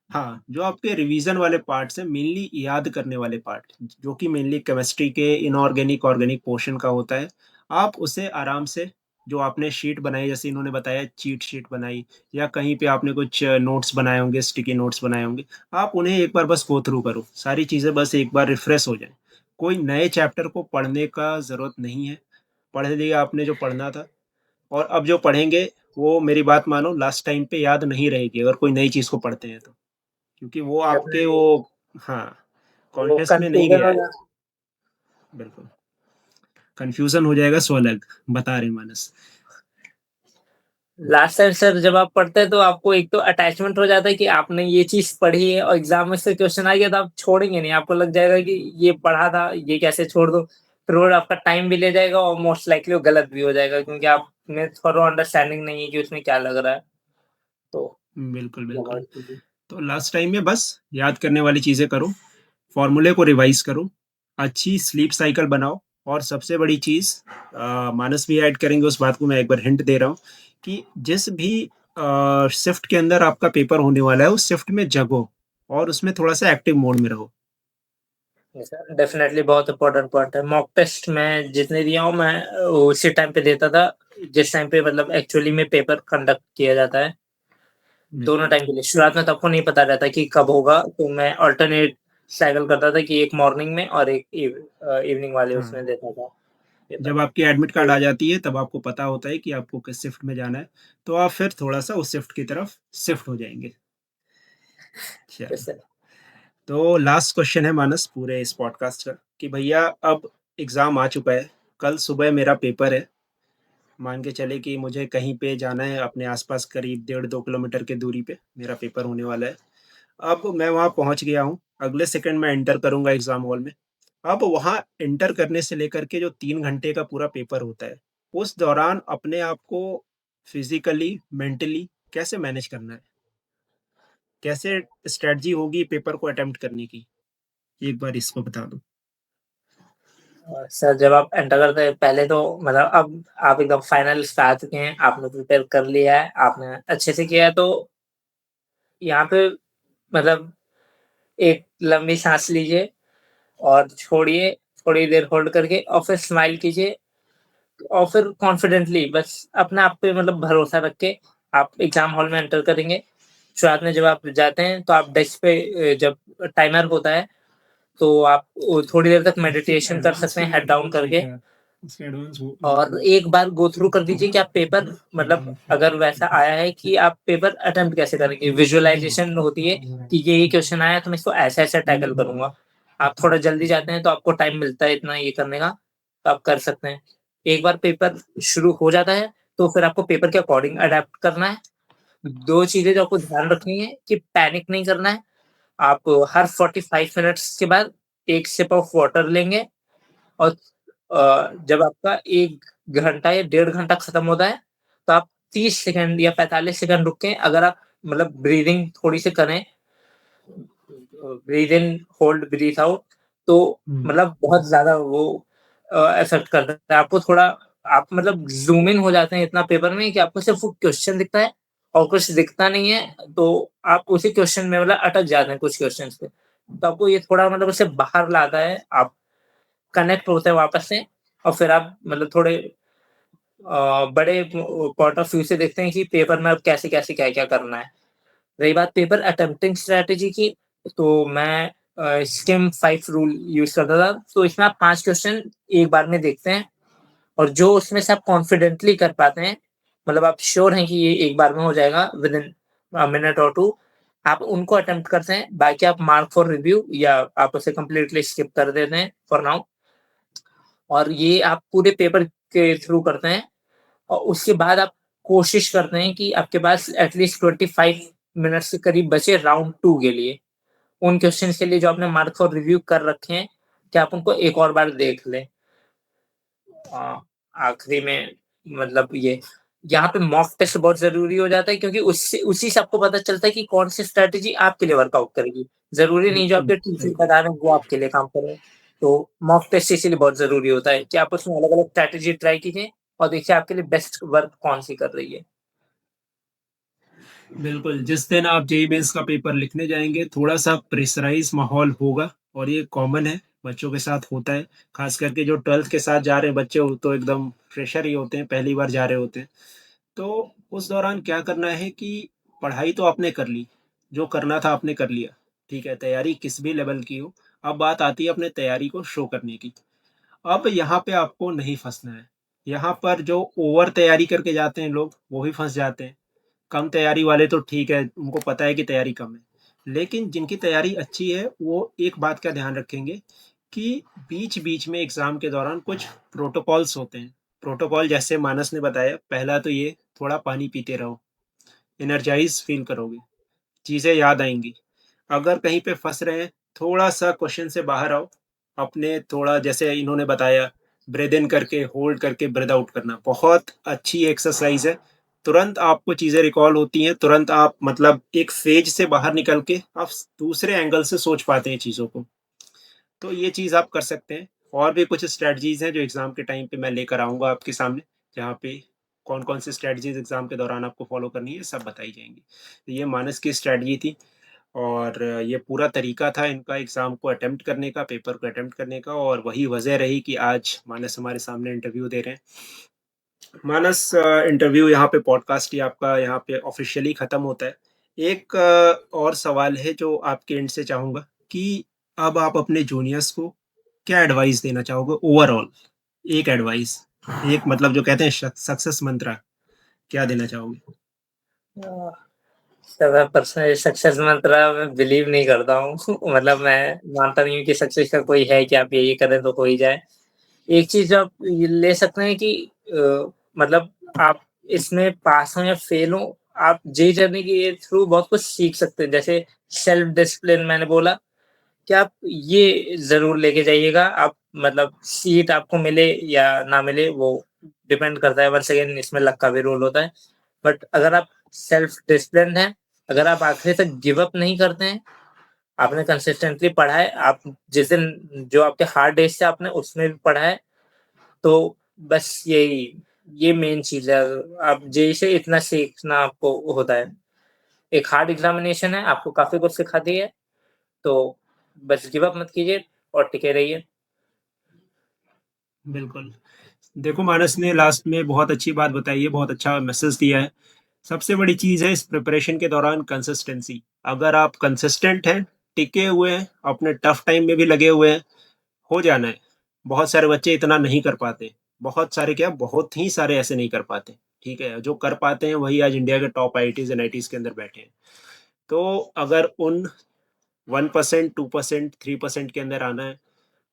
हाँ, जो आपके रिवीज़न वाले पार्ट्स हैं, मेनली याद करने वाले पार्ट, जो कि मेनली केमिस्ट्री के इनऑर्गेनिक, ऑर्गेनिक पोर्शन का होता है, आप उसे आराम से जो आपने शीट बनाई, जैसे इन्होंने बताया चीट शीट बनाई या कहीं पे आपने कुछ नोट्स बनाए होंगे, स्टिकी नोट्स बनाए होंगे, आप उन्हें एक बार बस गो थ्रू करो, सारी चीज़ें बस एक बार रिफ्रेश हो जाएँ। कोई नए चैप्टर को पढ़ने का ज़रूरत नहीं है, पढ़ लिया आपने जो पढ़ना था और अब जो पढ़ेंगे, वो मेरी बात मानो लास्ट टाइम पे याद नहीं रहेगी अगर कोई नई चीज़ को पढ़ते हैं तो। क्योंकि वो आपके डेफ़िनिटली वो हाँ, वो कॉन्टेक्स्ट में नहीं कन्फ्यूज़न गया हो है। जा बिल्कुल, कन्फ्यूज़न हो जाएगा सो अलग, बता रहे हैं मानस। लास्ट टाइम सर जब आप पढ़ते हैं तो आपको एक तो अटैचमेंट हो जाता है कि आपने ये चीज़ पढ़ी है और एग्ज़ाम में से क्वेश्चन आ गया तो आप छोड़ेंगे नहीं, आपको लग जाएगा कि ये पढ़ा था, ये कैसे छोड़ दूँ? फिर वो आपका टाइम भी ले जाएगा और मोस्ट लाइकली वो गलत भी हो जाएगा क्योंकि आप में थोड़ा अंडरस्टैंडिंग नहीं है कि उसमें क्या लग रहा है। तो बिल्कुल, ये बिल्कुल। हमारी चीज़ें तो लास्ट टाइम में बस याद करने वाली चीज़ें करो, फ़ॉर्मूले को रिवाइज़ करो, अच्छी स्लीप साइकिल बनाओ और सबसे बड़ी चीज़ मानस भी ऐड करेंगे उस बात को मैं एक बार हिंट दे रहा हूँ कि जिस भी शिफ्ट के अंदर आपका पेपर होने वाला है, उस शिफ्ट में जगो और उसमें थोड़ा-सा एक्टिव मोड में रहो। डेफ़िनेटली बहुत इम्पोर्टेंट पॉइंट है। मॉक टेस्ट मैं जितने दिया हूँ मैं उसी टाइम पे देता था, जिस टाइम पे मतलब एक्चुअली में पेपर कंडक्ट किया जाता है। दोनों टाइम के लिए। शुरुआत में तो आपको नहीं पता रहता कि कब होगा, तो मैं अल्टरनेट साइकिल करता था कि एक मॉर्निंग में और एक इवनिंग वाले हाँ। उसमें देता था पेपर। जब आपकी एडमिट कार्ड तो आ जाती है तब आपको पता होता है कि आपको किस शिफ्ट में जाना है, तो आप फिर थोड़ा-सा उस शिफ्ट की तरफ शिफ्ट हो जाएँगे। चलो, जैसे तो लास्ट क्वेश्चन है मानस पूरे इस पॉडकास्ट का कि भैया अब एग्ज़ाम आ चुका है, कल सुबह मेरा पेपर है। मान के चले कि मुझे कहीं पे जाना है अपने आस-पास करीब 1.5-2 किलोमीटर की दूरी पे मेरा पेपर होने वाला है। अब मैं वहाँ पहुँच गया हूँ, अगले सेकंड मैं एंटर करूँगा एग्ज़ाम हॉल में। अब वहाँ एंटर करने से लेकर के जो 3 घंटे का पूरा पेपर होता है, उस दौरान अपने आप को फिज़िकली, मेंटली कैसे मैनेज करना है? कैसे स्ट्रैटेजी होगी पेपर को अटेम्प्ट करने की? एक बार इसको बता दो। सर जब आप एंटर करते हैं पहले तो मतलब अब आप एकदम फाइनल पे आ चुके हैं, आपने प्रिपेयर कर लिया है, आपने अच्छे से किया है तो यहाँ पे मतलब एक लंबी साँस लीजिए और छोड़िए, थोड़ी देर होल्ड करके और फिर स्माइल कीजिए और फिर कॉन्फिडेंटली बस अपने आप पे मतलब भरोसा रख के आप एग्ज़ाम हॉल में एंटर करेंगे। शुरुआत में जब आप जाते हैं तो आप डेस्क पे जब टाइमर होता है तो आप थोड़ी देर तक मेडिटेशन कर सकते हैं हेड डाउन करके। और एक बार गो थ्रू कर दीजिए कि आप पेपर मतलब अगर वैसा आया है कि आप पेपर अटेम्प्ट कैसे करेंगे। विजुअलाइज़ेशन होती है कि ये क्वेश्चन आया तो मैं इसको ऐसे-ऐसे टैकल करूँगा। आप थोड़ा जल्दी जाते हैं तो आपको टाइम मिलता है इतना ये करने का, तो आप कर सकते हैं। एक बार पेपर शुरू हो जाता है, तो फिर आपको पेपर के अकॉर्डिंग अडैप्ट करना है। 2 चीज़ें जो आपको ध्यान रखनी है कि पैनिक नहीं करना है। आप हर 45 मिनट्स के बाद 1 सिप ऑफ वाटर लेंगे और जब आपका 1 घंटा या डेढ़ घंटा खत्म होता है, तो आप 30 सेकंड या 45 सेकंड रुक के अगर आप मतलब ब्रीथिंग थोड़ी-सी करें, ब्रीथ इन, होल्ड, ब्रीथ आउट तो मतलब बहुत ज़्यादा वो इफ़ेक्ट करता है। आपको थोड़ा आप मतलब ज़ूम इन हो जाते हैं इतना पेपर में कि आपको सिर्फ़ वो क्वेश्चन दिखता है और कुछ दिखता नहीं है, तो आप उसी क्वेश्चन में मतलब अटक जाते हैं कुछ क्वेश्चन्स पे। तो आपको ये थोड़ा मतलब उससे बाहर लाता है, आप कनेक्ट होते हैं वापस से और फिर आप मतलब थोड़े बड़े पॉइंट ऑफ व्यू से देखते हैं कि पेपर में अब कैसे-कैसे, क्या-क्या करना है। रही बात पेपर अटेम्प्टिंग स्ट्रैटेजी की, तो मैं स्किम 5 रूल यूज़ करता था। तो इसमें आप 5 क्वेश्चन एक बार में देखते हैं और जो उसमें से आप कॉन्फिडेंटली कर पाते हैं, मतलब आप श्योर हैं कि ये एक बार में हो जाएगा विदिन अ मिनट और 2 आप उनको अटेम्प्ट करते हैं। बाकी आप मार्क फॉर रिव्यू या आप उसे कंप्लीटली स्किप कर देते हैं फॉर नाउ और ये आप पूरे पेपर के थ्रू करते हैं और उसके बाद आप कोशिश करते हैं कि आपके पास एटलीस्ट 25 मिनट्स के करीब बचे राउंड 2 के लिए। उन क्वेश्चन्स के लिए जो आपने मार्क फॉर रिव्यू कर रखे हैं, कि आप उनको एक और बार देख लें। अ, आखिरी में मतलब ये यहाँ पे मॉक टेस्ट बहुत ज़रूरी हो जाता है क्योंकि उससे उसी से आपको पता चलता है कि कौन-सी स्ट्रैटेजी आपके लिए वर्कआउट करेगी। ज़रूरी नहीं जो आपके टीचर बता रहे हैं वो आपके लिए काम करे। तो मॉक टेस्ट इसीलिए बहुत ज़रूरी होता है कि आप उसमें अलग-अलग स्ट्रैटेजी ट्राई कीजिए और देखिए आपके लिए बेस्ट वर्क कौन-सी कर रही है। बिल्कुल, जिस दिन आप जेईई मेंस का पेपर लिखने जाएँगे, थोड़ा-सा प्रेशराइज़ माहौल होगा और ये कॉमन है, बच्चों के साथ होता है। ख़ास करके जो 12th के साथ जा रहे हैं बच्चे, वो तो एकदम फ्रेशर ही होते हैं, पहली बार जा रहे होते हैं। तो उस दौरान क्या करना है कि पढ़ाई तो आपने कर ली, जो करना था आपने कर लिया, ठीक है? तैयारी किस भी लेवल की हो, अब बात आती है अपने तैयारी को शो करने की। अब यहाँ पे आपको नहीं फँसना है। यहाँ पर जो ओवर तैयारी करके जाते हैं लोग, वो भी फँस जाते हैं। कम तैयारी वाले तो ठीक है, उनको पता है कि तैयारी कम है। लेकिन जिनकी तैयारी अच्छी है, वो एक बात का ध्यान रखेंगे कि बीच-बीच में एग्ज़ाम के दौरान कुछ प्रोटोकॉल्स होते हैं। प्रोटोकॉल जैसे मानस ने बताया, पहला तो ये थोड़ा पानी पीते रहो, एनर्जाइज़ फ़ील करोगे, चीज़ें याद आएँगी। अगर कहीं पे फँस रहे हैं, थोड़ा-सा क्वेश्चन से बाहर आओ, अपने थोड़ा जैसे इन्होंने बताया, ब्रीथ इन करके, होल्ड करके ब्रीथ आउट करना, बहुत अच्छी एक्सरसाइज़ है। तुरंत आपको चीज़ें रिकॉल होती हैं, तुरंत आप मतलब एक फ़ेज़ से बाहर निकल के आप स दूसरे एंगल से सोच पाते हैं चीज़ों को। तो ये चीज़ आप कर सकते हैं। और भी कुछ स्ट्रैटेजीज़ हैं जो एग्ज़ाम के टाइम पे मैं लेकर आऊँगा आपके सामने, जहाँ पे कौन कौन सी स्ट्रेटजीज एग्जाम के दौरान आपको फॉलो करनी है, सब बताई जाएंगी। तो ये मानस की स्ट्रेटजी थी और ये पूरा तरीका था इनका एग्ज़ाम को अटेम्प्ट करने का, पेपर को अटेम्प्ट करने का, और वही वजह रही कि आज मानस हमारे सामने इंटरव्यू दे रहे हैं। मानस, इंटरव्यू यहाँ पे पॉडकास्ट ही आपका यहाँ पे ऑफिशियली ख़त्म होता है। एक और सवाल है जो आपके एंड से चाहूँगा कि अब आप अपने जूनियर्स को क्या एडवाइस देना चाहोगे ओवरऑल? एक एडवाइस, एक मतलब जो कहते हैं सक्सेस मंत्रा, क्या देना चाहोगे? सर मैं पर्सनली सक्सेस मंत्रा में बिलीव नहीं करता हूँ मतलब मैं मानता नहीं हूँ कि सक्सेस का कोई है कि आप ये करें तो हो ही जाए। एक चीज़ आप ये ले सकते हैं कि मतलब आप इसमें पास हो या फेल हो, आप जेई जर्नी के थ्रू बहुत कुछ सीख सकते हैं। जैसे सेल्फ डिसिप्लिन मैंने बोला कि आप ये ज़रूर लेके जाइएगा, आप मतलब सीट आपको मिले या ना मिले वो डिपेंड करता है, वन्स अगेन इसमें लक का भी रोल होता है। बट अगर आप सेल्फ डिसिप्लिन्ड हैं, अगर आप आखिरी तक गिव अप नहीं करते हैं, आपने कंसिस्टेंटली पढ़ा है, आप जिस दिन जो आपके हार्ड डेज़ थे आपने उसमें भी पढ़ा है, तो बस यही ये मेन चीज़ है। आप जेईई से इतना सीखना आपको होता है। एक हार्ड एग्ज़ामिनेशन है, आपको काफ़ी कुछ सिखाती है, तो बस गिव अप मत कीजिए और टिके रहिए। बिल्कुल। देखो मानस ने लास्ट में बहुत अच्छी बात बताई है, बहुत अच्छा मैसेज दिया है। सबसे बड़ी चीज़ है इस प्रिपरेशन के दौरान कंसिस्टेंसी। अगर आप कंसिस्टेंट हैं, टिके हुए हैं, अपने टफ टाइम में भी लगे हुए हैं, हो जाना है। बहुत सारे बच्चे इतना नहीं कर पाते। बहुत सारे क्या, बहुत ही सारे ऐसे नहीं कर पाते। ठीक है? जो कर पाते हैं वही आज इंडिया के टॉप आईआईटीज़, एनआईटीज़ के अंदर बैठे हैं। तो अगर उन 1%, 2%, 3% के अंदर आना है,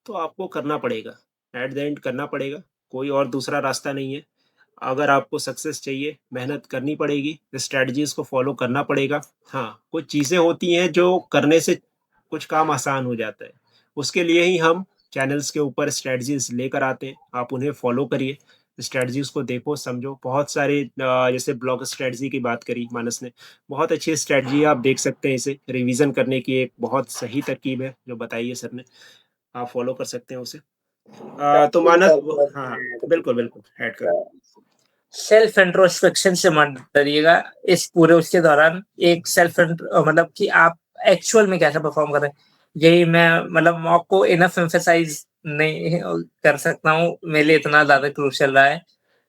तो आपको करना पड़ेगा। एट द एंड करना पड़ेगा, कोई और दूसरा रास्ता नहीं है। अगर आपको सक्सेस चाहिए, मेहनत करनी पड़ेगी, स्ट्रैटेजीज़ को फ़ॉलो करना पड़ेगा। हाँ, कुछ चीज़ें होती हैं जो करने से कुछ काम आसान हो जाता है। उसके लिए ही हम चैनल्स के ऊपर स्ट्रैटेजीज़ लेकर आते हैं, आप उन्हें फ़ॉलो करिए, स्ट्रैटेजीज़ को देखो, समझो। बहुत सारे जैसे ब्लॉग स्ट्रैटेजी की बात करी मानस ने, बहुत अच्छी स्ट्रैटेजी है, आप देख सकते हैं इसे। रिवीज़न करने की एक बहुत सही तरकीब है, जो बताई है सर ने, आप फ़ॉलो कर सकते हैं उसे। तो मानस हाँ, बिल्कुल, बिल्कुल, ऐड करो। सेल्फ इंट्रोस्पेक्शन से मत डरिएगा इस पूरे उसके दौरान। एक मतलब कि आप एक्चुअल में कैसा परफॉर्म कर रहे हैं, यही मैं मतलब मॉक को इनफ एम्फेसाइज नहीं कर सकता हूँ। मेरे लिए इतना ज़्यादा क्रूशियल रहा है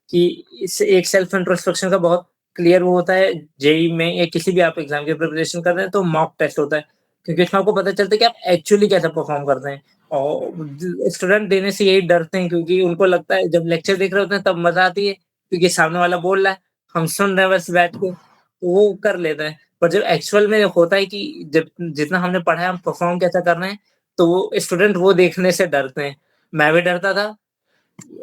कि इस एक सेल्फ इंट्रोस्पेक्शन का बहुत क्लियर वो होता है। जेईई में या किसी भी आप एग्जाम की प्रिपरेशन कर रहे हैं तो मॉक टेस्ट होता है, क्योंकि उसमें आपको पता चलता है कि आप एक्चुअली कैसा परफॉर्म करते हैं। और स्टूडेंट देने से यही डरते हैं, क्योंकि उनको लगता है जब लेक्चर देख रहे होते हैं तब मजा आती है, क्योंकि सामने वाला बोल रहा है, हम सुन रहे हैं बस बैठ के, तो वो कर लेते हैं। पर जब एक्चुअल में होता है कि जब जितना हमने पढ़ा है हम परफॉर्म कैसा कर रहे हैं, तो वो स्टूडेंट वो देखने से डरते हैं। मैं भी डरता था,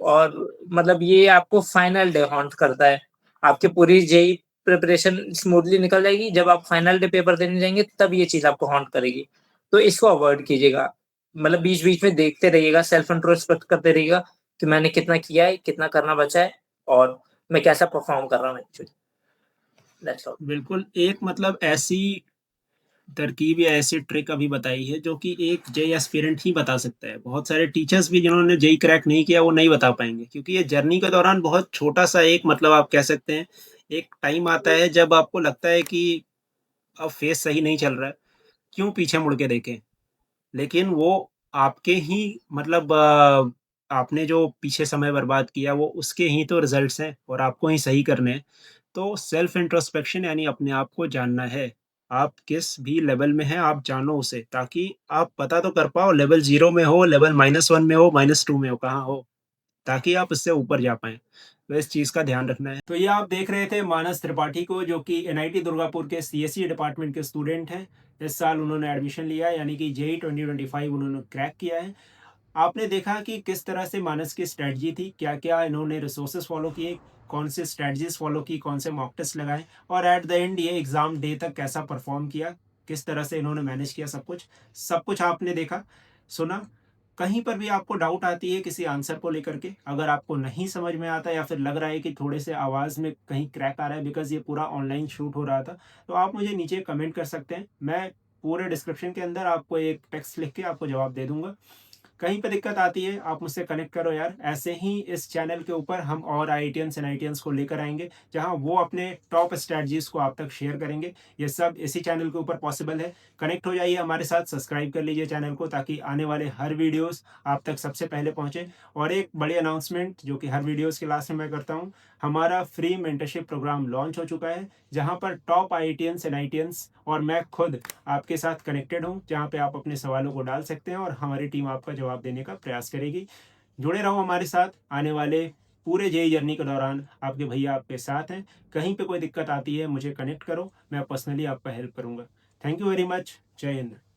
और मतलब ये आपको फाइनल डे हॉन्ट करता है। आपकी पूरी जेईई प्रिपरेशन स्मूथली निकल जाएगी, जब आप फाइनल डे पेपर देने जाएँगे तब ये चीज़ आपको हॉन्ट करेगी। तो इसको अवॉइड कीजिएगा। मतलब बीच-बीच में देखते रहिएगा, सेल्फ इंट्रोस्पेक्ट करते रहिएगा कि मैंने कितना किया है, कितना करना बचा है और मैं कैसा परफॉर्म कर रहा हूँ एक्चुअली। That's all. बिल्कुल, एक मतलब ऐसी तरकीब या ऐसी ट्रिक अभी बताई है जो कि एक जेई एस्पिरेंट ही बता सकता है। बहुत सारे टीचर्स भी जिन्होंने जेई क्रैक नहीं किया वो नहीं बता पाएँगे, क्योंकि ये जर्नी के दौरान बहुत छोटा-सा एक मतलब आप कह सकते हैं, एक टाइम आता है जब आपको लगता है कि अब फेज़ सही नहीं चल रहा है, क्यों पीछे मुड़ के देखें? लेकिन वो आपके ही मतलब आपने जो पीछे समय बर्बाद किया वो उसके ही तो रिज़ल्ट्स हैं और आपको ही सही करने हैं। तो सेल्फ इंट्रोस्पेक्शन यानी अपने आप को जानना है। आप किस भी लेवल में हैं, आप जानो उसे, ताकि आप पता तो कर पाओ लेवल 0 में हो, लेवल -1 में हो, -2 में हो, कहाँ हो, ताकि आप उससे ऊपर जा पाएँ। तो इस चीज़ का ध्यान रखना है। तो ये आप देख रहे थे मानस त्रिपाठी को, जो कि एनआईटी दुर्गापुर के सीएसई डिपार्टमेंट के स्टूडेंट हैं। इस साल उन्होंने एडमिशन लिया है, यानी कि जेईई 2025 उन्होंने क्रैक किया है। आपने देखा कि किस तरह से मानस की स्ट्रैटेजी थी, क्या-क्या इन्होंने रिसोर्सेज फॉलो किए, कौन से स्ट्रैटेजीज फॉलो की, कौन से मॉक टेस्ट लगाए और एट द एंड ये एग्ज़ाम डे तक कैसा परफॉर्म किया, किस तरह से इन्होंने मैनेज किया सब कुछ आपने देखा, सुना। कहीं पर भी आपको डाउट आती है किसी आंसर को लेकर के, अगर आपको नहीं समझ में आता या फिर लग रहा है कि थोड़े से आवाज़ में कहीं क्रैक आ रहा है, बिकॉज़ ये पूरा ऑनलाइन शूट हो रहा था, तो आप मुझे नीचे कमेंट कर सकते हैं। मैं पूरे डिस्क्रिप्शन के अंदर आपको एक टेक्स्ट लिख के आपको जवाब दे दूँगा। कहीं पे दिक्कत आती है आप मुझसे कनेक्ट करो यार। ऐसे ही इस चैनल के ऊपर हम और IITians NITians को लेकर आएंगे, जहां वो अपने टॉप स्ट्रैटेजीज को आप तक शेयर करेंगे। ये सब इसी चैनल के ऊपर पॉसिबल है। कनेक्ट हो जाइए हमारे साथ, सब्सक्राइब कर लीजिए चैनल को, ताकि आने वाले हर वीडियोस आप तक सबसे पहले पहुंचे। और एक बड़ी अनाउंसमेंट जो कि हर वीडियोस के लास्ट में मैं करता हूं, हमारा फ्री मेंटरशिप प्रोग्राम लॉन्च हो चुका है, जहां पर टॉप IITians NITians और मैं खुद आपके साथ कनेक्टेड हूं, जहां पे आप अपने सवालों को डाल सकते हैं और हमारी टीम आपका जवाब देने का प्रयास करेगी। जुड़े रहो हमारे साथ। आने वाले पूरे जेई जर्नी के दौरान आपके भैया आपके साथ हैं। कहीं पे कोई दिक्कत आती है मुझे कनेक्ट करो, मैं पर्सनली आपका हेल्प करूंगा। Thank you very much. जय हिंद।